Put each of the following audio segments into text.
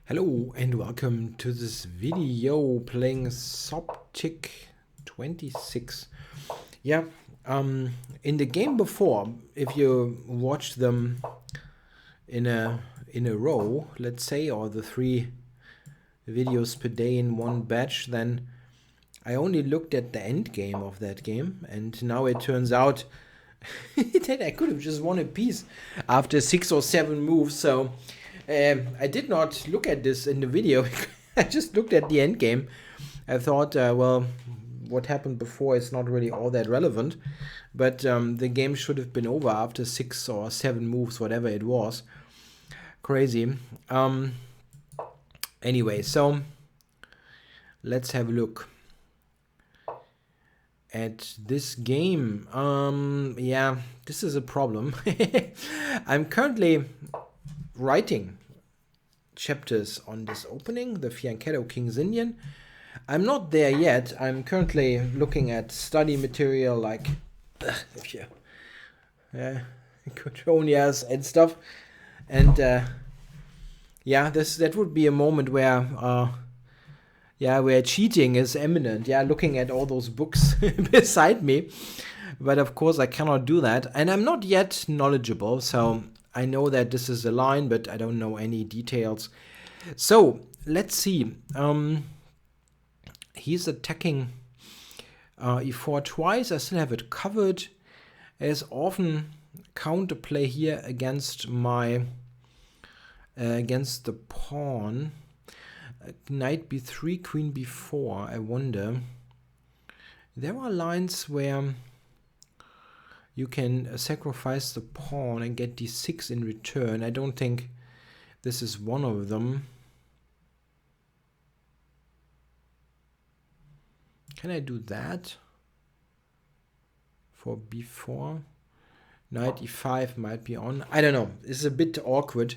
Hello and welcome to this video playing Soptik 26. Yeah, in the game before, if you watched them in a row, let's say, or the 3 videos per day in one batch, then I only looked at the end game of that game, and now it turns out that I could have just won a piece after 6 or 7 moves. So I did not look at this in the video. I just looked at the end game. I thought, well, what happened before is not really all that relevant, but the game should have been over after 6 or 7 moves, whatever it was. Crazy. Anyway, so let's have a look at this game. Yeah, this is a problem. I'm currently writing chapters on this opening, the Fianchetto King's Indian. I'm not there yet. I'm currently looking at study material like Cotronias and stuff. And yeah, that would be a moment where where cheating is imminent. Yeah, looking at all those books beside me. But of course I cannot do that. And I'm not yet knowledgeable, so I know that this is a line, but I don't know any details. So let's see. He's attacking e4 twice. I still have it covered. There's often counterplay here against my against the pawn. Knight b3, queen b4. I wonder. There are lines where you can sacrifice the pawn and get d6 in return. I don't think this is one of them. Can I do that for b4? Knight e5 might be on. I don't know. It's a bit awkward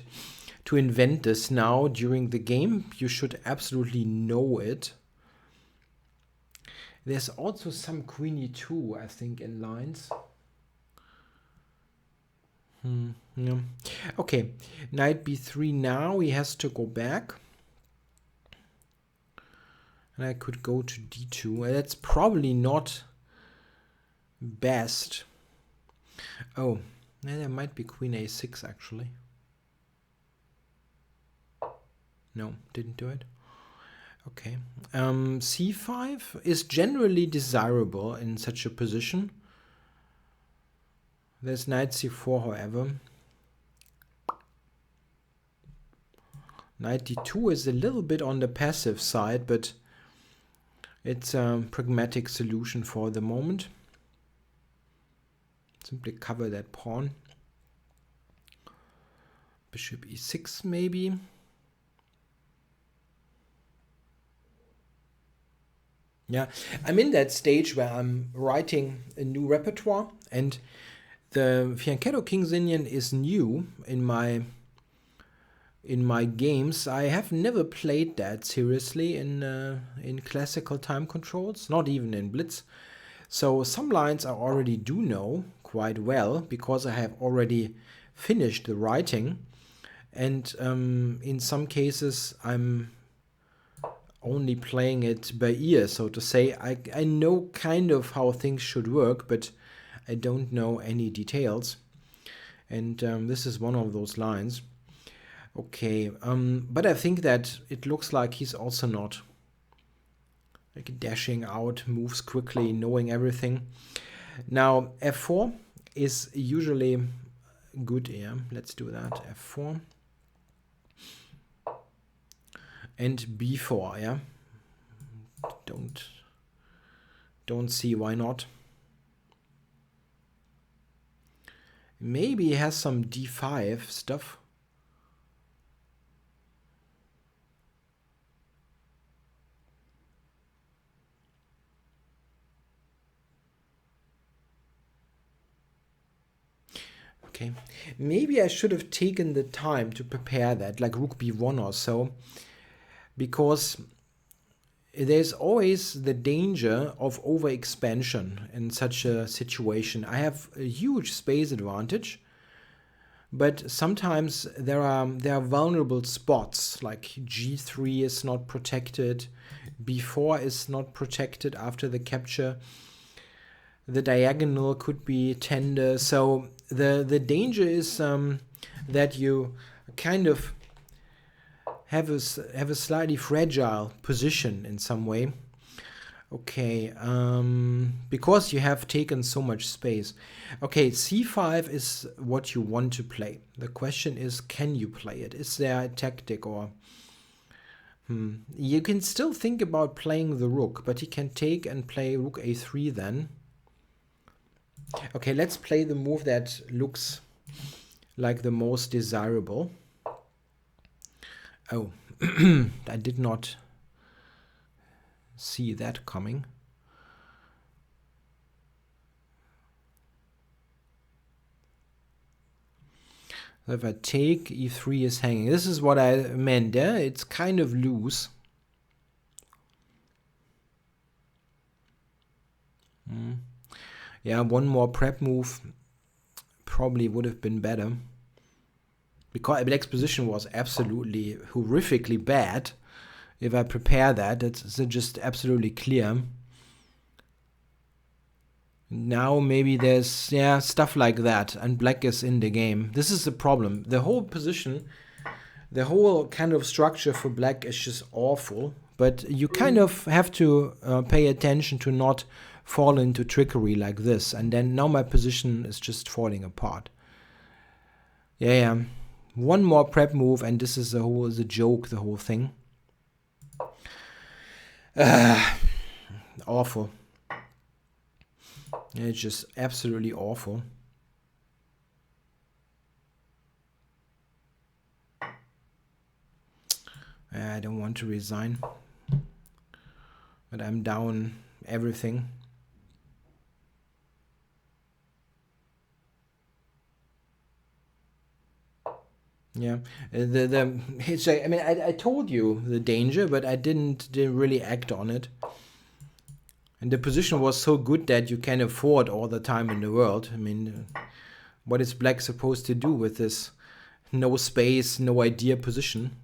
to invent this now during the game. You should absolutely know it. There's also some queen e2, I think, in lines. Yeah. Okay, knight b3 now. He has to go back. And I could go to d2. That's probably not best. Oh, there might be queen a6 actually. No, didn't do it. Okay. c5 is generally desirable in such a position. There's knight c4, however. Knight d2 is a little bit on the passive side, but it's a pragmatic solution for the moment. Simply cover that pawn. Bishop e6 maybe. Yeah, I'm in that stage where I'm writing a new repertoire, and the Fianchetto King's Indian is new in my games. I have never played that seriously in classical time controls, not even in Blitz. So some lines I already do know quite well because I have already finished the writing, and in some cases I'm only playing it by ear, so to say. I know kind of how things should work, but I don't know any details. And this is one of those lines. Okay, but I think that it looks like he's also not like dashing out moves quickly, knowing everything. Now f4 is usually good here. Let's do that. f4 and b4. Yeah, don't see why not. Maybe he has some d5 stuff. Okay, maybe I should have taken the time to prepare that, like rook b1 or so, because there's always the danger of overexpansion in such a situation. I have a huge space advantage, but sometimes there are vulnerable spots, like g3 is not protected, b4 is not protected after the capture. The diagonal could be tender. So the danger is that you kind of have a slightly fragile position in some way. Okay, because you have taken so much space. Okay, c5 is what you want to play. The question is, can you play it? Is there a tactic or... You can still think about playing the rook, but you can take and play rook a3 then. Okay, let's play the move that looks like the most desirable. Oh, I did not see that coming. So if I take, e3 is hanging. This is what I meant, yeah? It's kind of loose. Yeah, one more prep move probably would have been better. Because black's position was absolutely horrifically bad. If I prepare that, that's just absolutely clear. Now maybe there's, stuff like that, and black is in the game. This is the problem. The whole position, the whole kind of structure for black is just awful. But you kind of have to pay attention to not fall into trickery like this. And then now my position is just falling apart. Yeah. One more prep move, and this is the joke, the whole thing. Awful. It's just absolutely awful. I don't want to resign, but I'm down everything. Yeah, I mean, I told you the danger, but I didn't really act on it. And the position was so good that you can afford all the time in the world. I mean, what is black supposed to do with this no space, no idea position?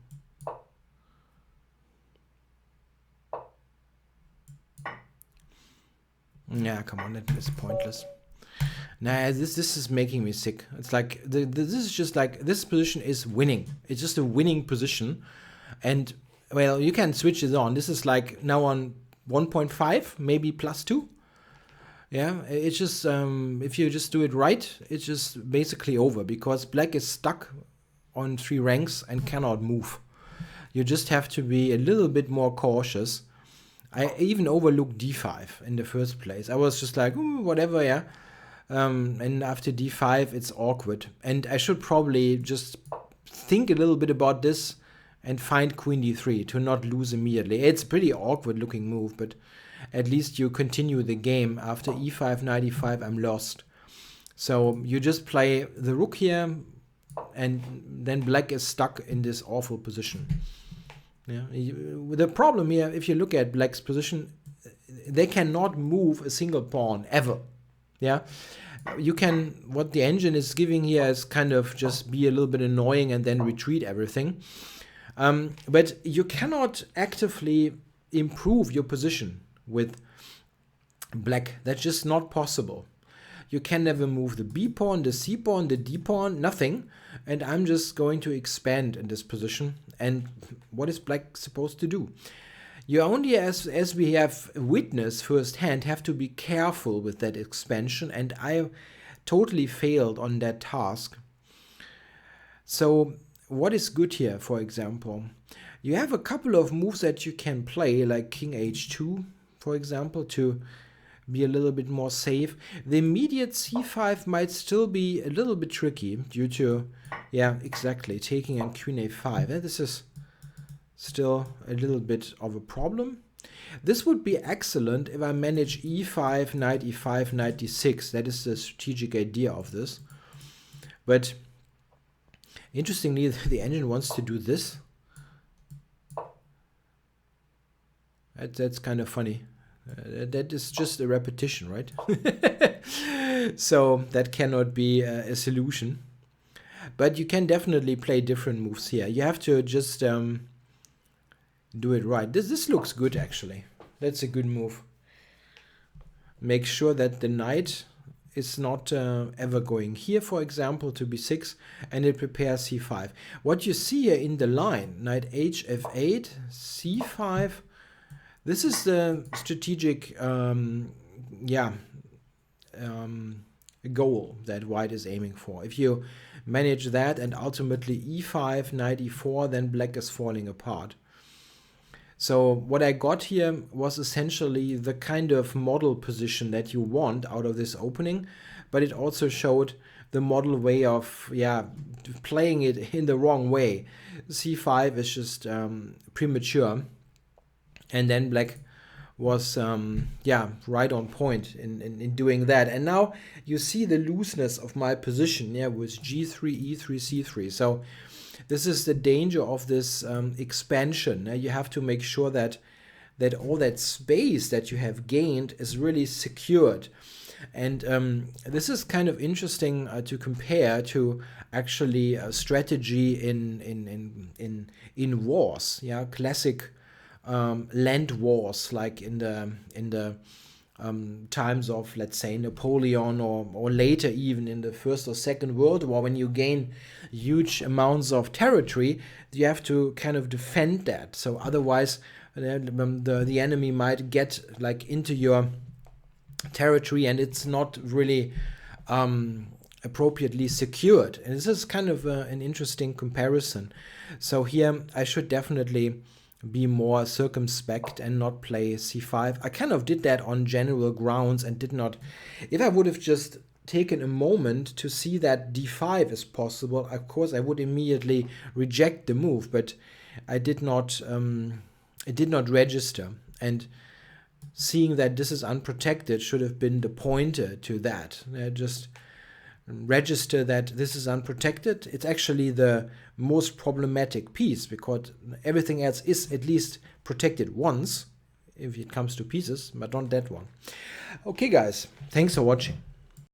Yeah, come on, that is pointless. Nah, this is making me sick. It's like this is just like, this position is winning. It's just a winning position, and well, you can switch it on. This is like now on 1.5, maybe +2. Yeah, it's just if you just do it right, it's just basically over, because black is stuck on 3 ranks and cannot move. You just have to be a little bit more cautious. I even overlooked d5 in the first place. I was just like, whatever, yeah. And after d5, it's awkward. And I should probably just think a little bit about this and find queen d3 to not lose immediately. It's a pretty awkward looking move, but at least you continue the game. After e5, knight e5, I'm lost. So you just play the rook here, and then black is stuck in this awful position. Yeah. The problem here, if you look at black's position, they cannot move a single pawn ever. Yeah, you can, what the engine is giving here is kind of just be a little bit annoying and then retreat everything. But you cannot actively improve your position with black. That's just not possible. You can never move the b pawn, the c pawn, the d pawn, nothing. And I'm just going to expand in this position. And what is black supposed to do? You only, as we have witnessed firsthand, have to be careful with that expansion, and I totally failed on that task. So what is good here, for example? You have a couple of moves that you can play, like king h2, for example, to be a little bit more safe. The immediate c5 might still be a little bit tricky due to, yeah, exactly, taking on queen a5. This is still a little bit of a problem. This would be excellent if I manage e5, knight e5, knight d6. That is the strategic idea of this. But interestingly, the engine wants to do this. That's kind of funny. That is just a repetition, right? So that cannot be a solution. But you can definitely play different moves here. You have to just do it right. This looks good, actually. That's a good move. Make sure that the knight is not ever going here, for example, to b6, and it prepares c5. What you see here in the line, knight h, f8, c5, this is the strategic goal that white is aiming for. If you manage that and ultimately e5, knight e4, then black is falling apart. So what I got here was essentially the kind of model position that you want out of this opening, but it also showed the model way of playing it in the wrong way. c5 is just premature, and then black was right on point in doing that. And now you see the looseness of my position with g3, e3, c3. So this is the danger of this expansion. You have to make sure that all that space that you have gained is really secured. And this is kind of interesting to compare to actually a strategy in wars, classic land wars, like in the times of, let's say, Napoleon, or later even in the First or Second World War. When you gain huge amounts of territory, you have to kind of defend that. So otherwise the enemy might get like into your territory and it's not really appropriately secured. And this is kind of an interesting comparison. So here I should definitely be more circumspect and not play c5. I kind of did that on general grounds and did not. If I would have just taken a moment to see that d5 is possible, of course I would immediately reject the move, but I did not. It did not register, and seeing that this is unprotected should have been the pointer to that. Just register that this is unprotected. It's actually the most problematic piece, because everything else is at least protected once if it comes to pieces, but not that one. Okay guys, thanks for watching.